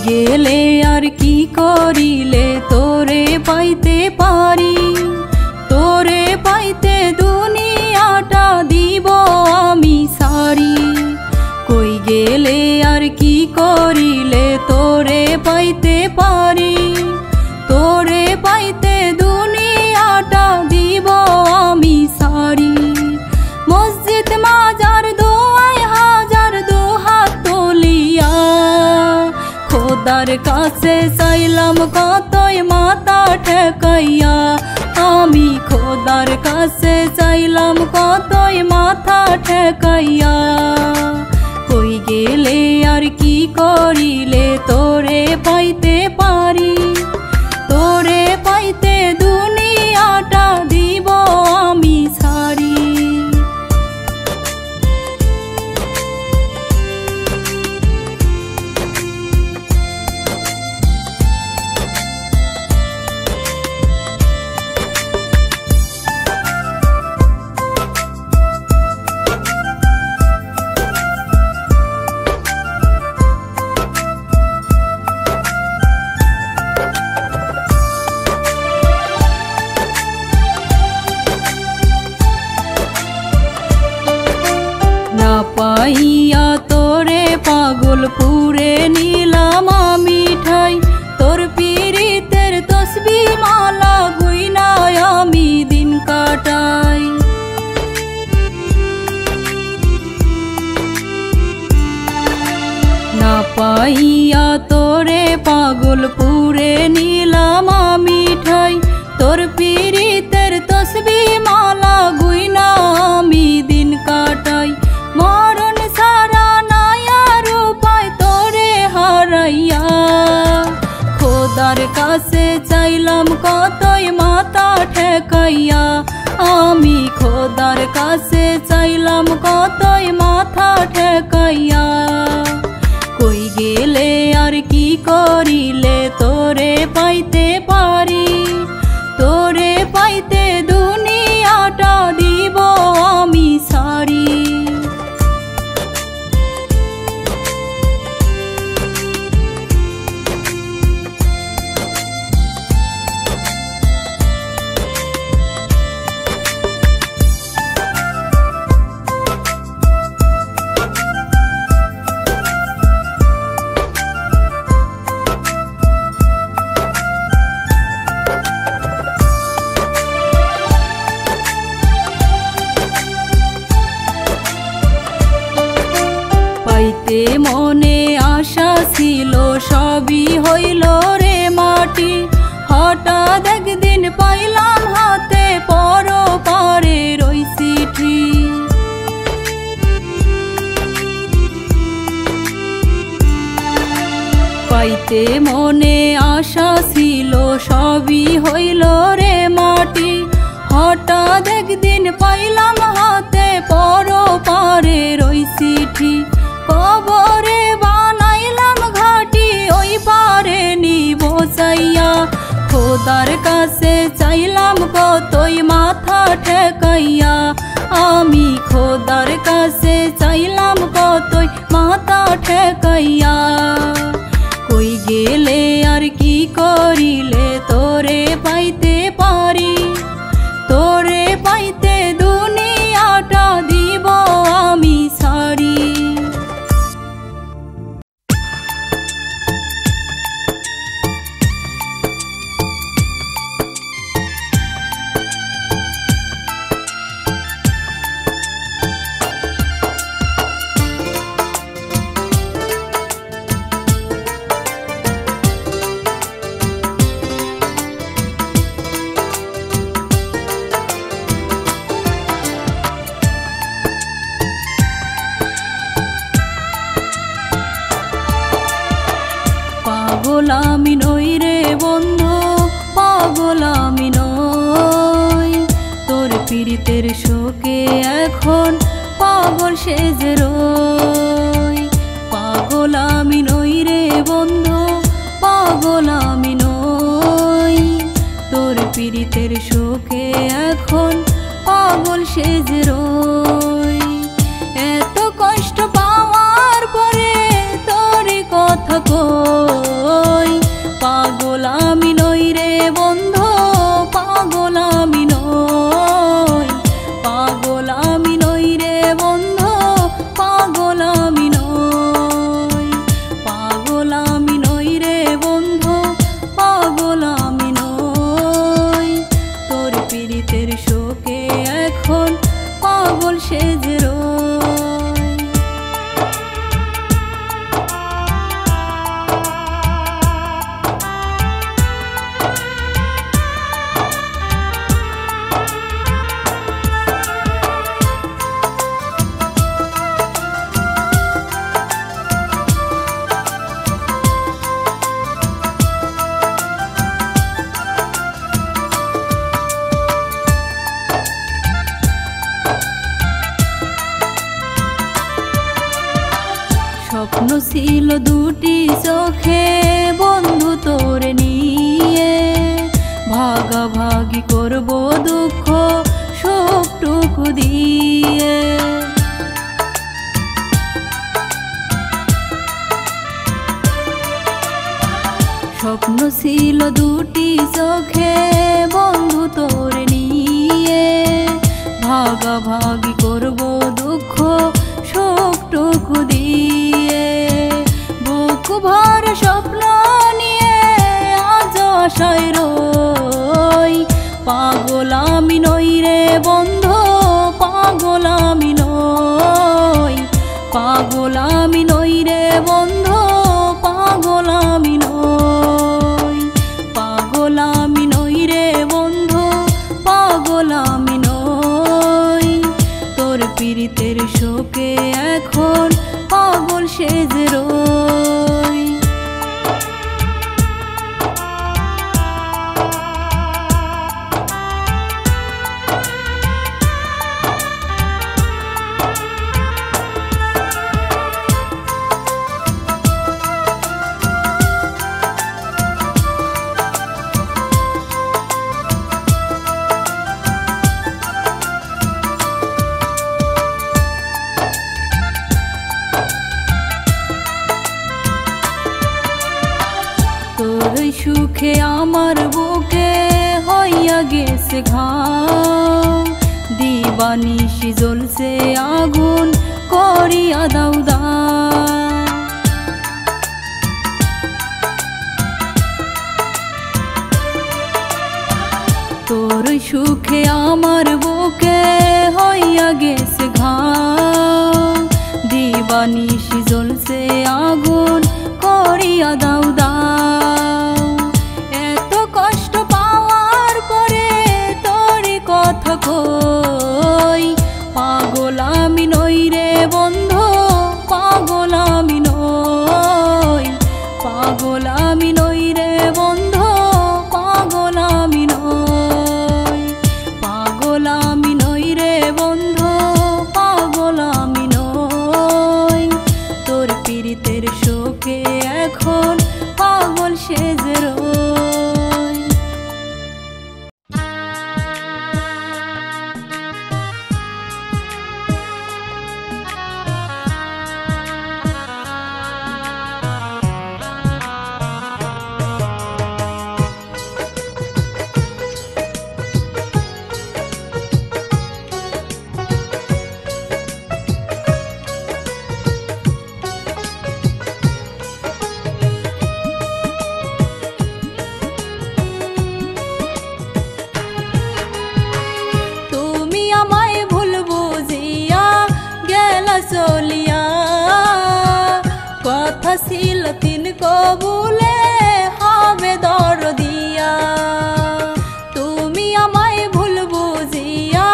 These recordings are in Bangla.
गेले आर की करिले तोरे पाइते पारी तोरे पाइते दुनियाटा दिबो आमी सारी कई गेले आर की करिले तोरे पाइते पारी तोरे पाइते दुनियाटा दिबो आमी सारी मस्जिद माजार दोआय हाजार दो हाथ तोलिया खोदार काছে চাইলাম কতই মাথা ঠেকাইয়া আমি খোদার কাছে চাইলাম কতই মাথা ঠেকাইয়া কই গেলে আর কি করিলে তোরে পাইতে পারি তোরে পাইতে দুনিয়াটা দিব আমি ছাড়ি पाइया तोरे पागल पुरे नीलाम आमी ठाई तोर पीरितेर तस्बी माला गुइना आमी दिन काटाई ना पाइया तोरे पागल पुरे नीलाम आमी ठाई तोर पीरितेर तस्बी माला गुइना आमी दिन काटाई मरण सारा नायार उपाय तोरे हाराइया खोदार काছে চাইলাম কতই মাথা ঠেকাইয়া আমি খোদার কাছে চাইলাম কতই মাথা ঠেকাইয়া কই গেলে আর কি করিলে তোরে পাইতে পারি তোরে পাইতে দুনিয়াটা দিব আমি ছাড়ি পাইতে মনে আশা ছিল সবই হইল রে মাটি হঠাৎ একদিন পাইলাম হাতে পরপারের ওই চিঠি পাইতে মনে আশা ছিল সবই হইল রে মাটি হঠাৎ একদিন পাইলাম হাতে পরপারের ওই চিঠি কবরে বানাইলাম ঘাটি ওই পারে নিব চাইয়া খোদার কাছে চাইলাম কতই মাথা ঠেকাইয়া আমি খোদার কাছে চাইলাম কতই মাথা ঠেকাইয়া কই গেলে আর কি করিলে তোরে পাইতে পারি তোরে পাইতে দুনিয়াটা দিব আমি ছাড়ি পাগল আমি নই রে বন্ধু পাগল আমি নই তোর পীড়িতের শোকে এখন পাগল সেজে রই পাগল আমি নই রে বন্ধু পাগল আমি নই তোর পীড়িতের শোকে এখন পাগল সেজে রই এত কষ্ট পাওয়ার পরে তোর কথা কই স্বপ্ন ছিল দুটি চোখে বন্ধু তোর নিয়ে, ভাগাভাগি করব দুঃখ শোকটুকু দিয়ে। বুক ভরা স্বপ্ন নিয়ে আজ আশায় রই, পাগল আমি নই রে বন্ধু, পাগল আমি নই, পাগল আমি নই রে বন্ধু, পাগল আমি নই, পাগল আমি নই রে বন্ধু, পাগল আমি নই। তোর পীড়িতের শোকে এখন পাগল সেজে রই। তোর সুখে আমার বুকে হইয়া গেছে ঘাম, দিবানিশি জ্বলছে আগুন করিয়া দাও দাও। তোর সুখে আমার বুকে হইয়া গেছে ঘাম, দিবানিশি জ্বলছে আগুন করিয়া দাও দাও। এত কষ্ট পাওয়ার পরে তোর কথা কই, পাগল আমি নই রে বন্ধু, পাগল আমি নই, পাগল আমি নই রে বন্ধু, পাগল আমি নই, পাগল আমি নই রে বন্ধু, পাগল আমি নই। তোর পীড়িতের শোকে এখন পাগল সেজে রই। চলিয়া কথা ছিল তিন কবুলে হবে দরদিয়া, তুমি আমায় ভুল বুঝিয়া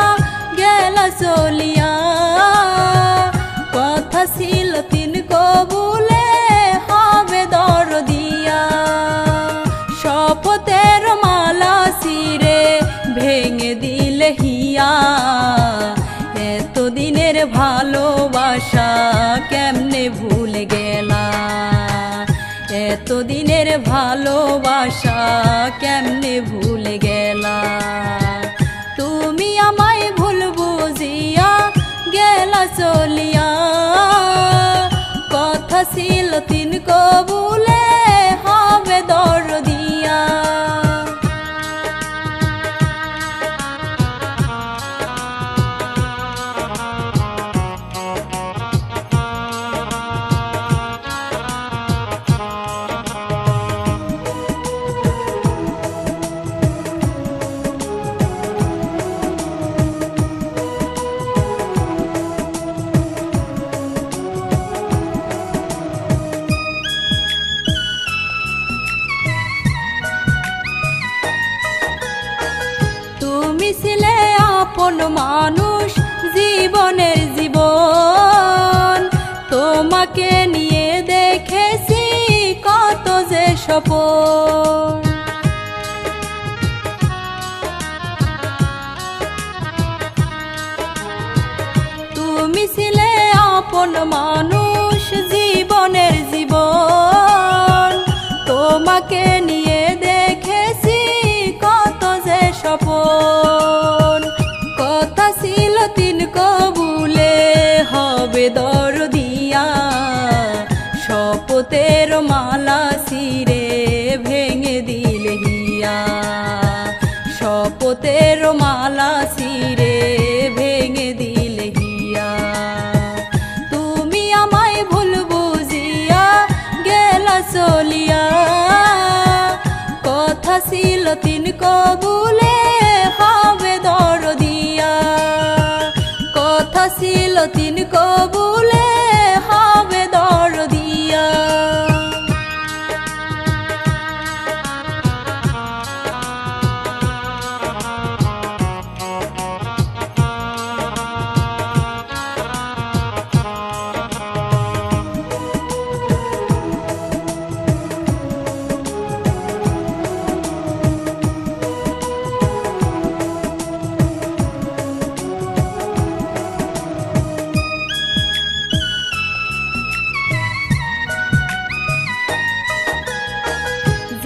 গেলা চলিয়া। কথা ছিল তিন কবুলে হবে দরদিয়া, শপথের মালা শিরে ভেঙে দিলে হিয়া। এতদিনের ভালোবাসা কেমনে ভুলে গেলা, এতদিনের ভালোবাসা কেমনে ভুলে গেলা। তুমি আমায় ভুল বুঝিয়া গেলা চলিয়া, কথা ছিল তিন কবুলে হবে দরদিয়া। আপন মানুষ জীবনের জীবন, তোমাকে নিয়ে দেখেছি কত যে স্বপ্ন। তুমি ছিলে আপন মানুষ জীবনের জীবন, তোমাকে নিয়ে দেখেছি কত যে স্বপ্ন। কথা ছিল তিন কবুলে হবে দরদিয়া, শপথের মালা শিরে ভেঙে শপথের মালা ছিঁড়ে ভেঙে দিলে হিয়া। তুমি আমায় ভুল বুঝিয়া গেলা চলিয়া, কথা ছিল তিন কবুলে হবে দরদিয়া, কথা ছিল তিন কবুলে হবে দরদিয়া।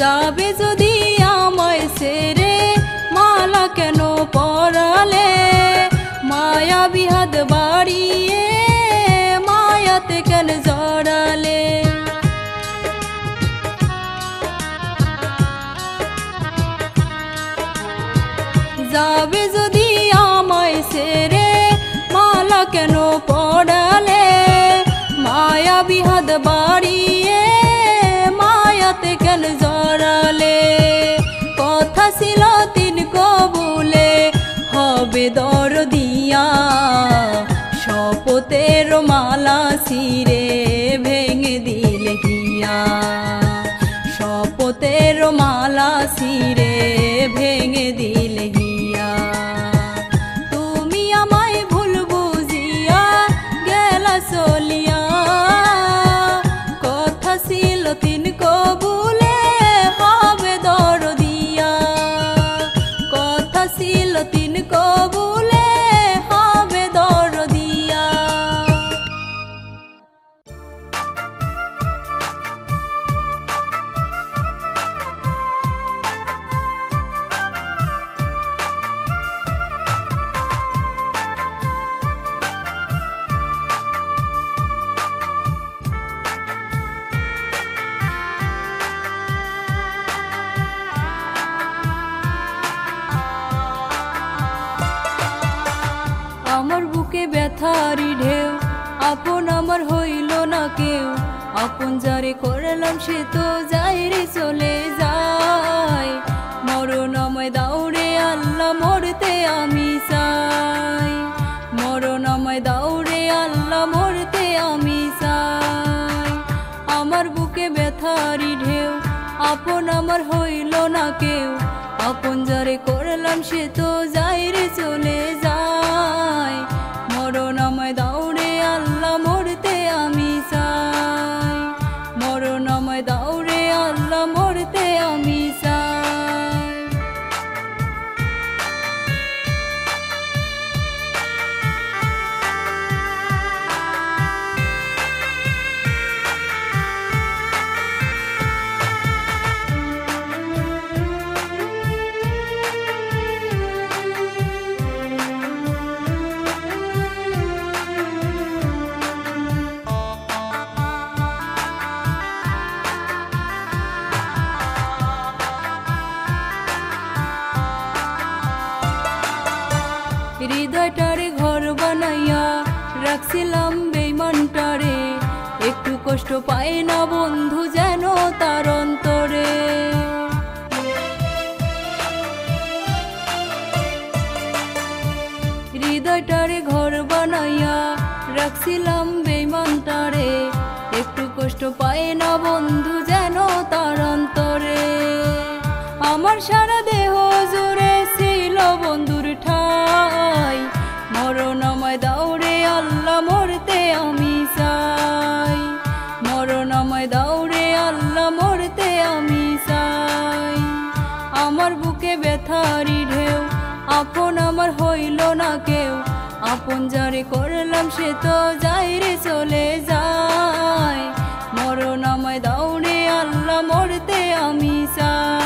যাবে যদি আমায় ছেড়ে মালা কেন পরালে, মায়া বিহাদ বাড়িয়ে মায়াতে কেন জড়ালে। যাবে যদি আমায় ছেড়ে মালা কেন পরালে, মায়া বিহাদ বাড়িয়ে মায়াতে কেন জড়ালে। কথা ছিল তিন কবুলে হবে দরদিয়া, শপথের মালা ছিঁড়ে ভেঙে দিলে হিয়া। শপথের মালা ছিঁড়ে ভেঙে দিলে হিয়া। তুমি আমায় ভুল বুঝিয়া গেলা চলিয়া, কথা ছিল তিন কবুলে হবে দরদিয়া, কথা ছিল তিন কবুলে হবে দরদিয়া। আমার বুকে ব্যথারি ঢেউ, আপন আমার হইল না কেউ। আপন যারে করলাম সে তো যাই রে চলে যায়। মরণ আমায় দাও রে আল্লাহ, মরতে আমি চাই। মরণ আমায় দাও রে আল্লাহ, মরতে আমি চাই। আমার বুকে ব্যথারি ঢেউ, আপন আমার হইল না কেউ। আপন যারে করলাম সে তো যাই রে চলে যায়। মরণ আমায় দাও রে আল্লাহ, মরতে আমি চাই। মরণ আমায় দাও রে আল্লাহ, মরতে আমি চাই। হৃদয়টারে ঘর বানাইয়া রাখছিলাম বেইমানটারে, একটু কষ্ট পায় না বন্ধু যেন তার অন্তরে। হৃদয়টারে ঘর বানাইয়া রাখছিলাম বেইমানটারে, একটু কষ্ট পায় না বন্ধু যেন তার অন্তরে। আমার সারা দেহ জুড়ে ছিল বন্ধুর ঠাই। মরণ আমায় দাও রে আল্লাহ, মরতে আমি চাই। মরণ আমায় দাও রে আল্লাহ, মরতে আমি চাই। আমার বুকে ব্যথারি ঢেউ, আপন আমার হইল না কেউ। আপন যারে করলাম সে তো যাই রে চলে যায়। মরণ আমায় দাও রে আল্লাহ, মরতে আমি চাই।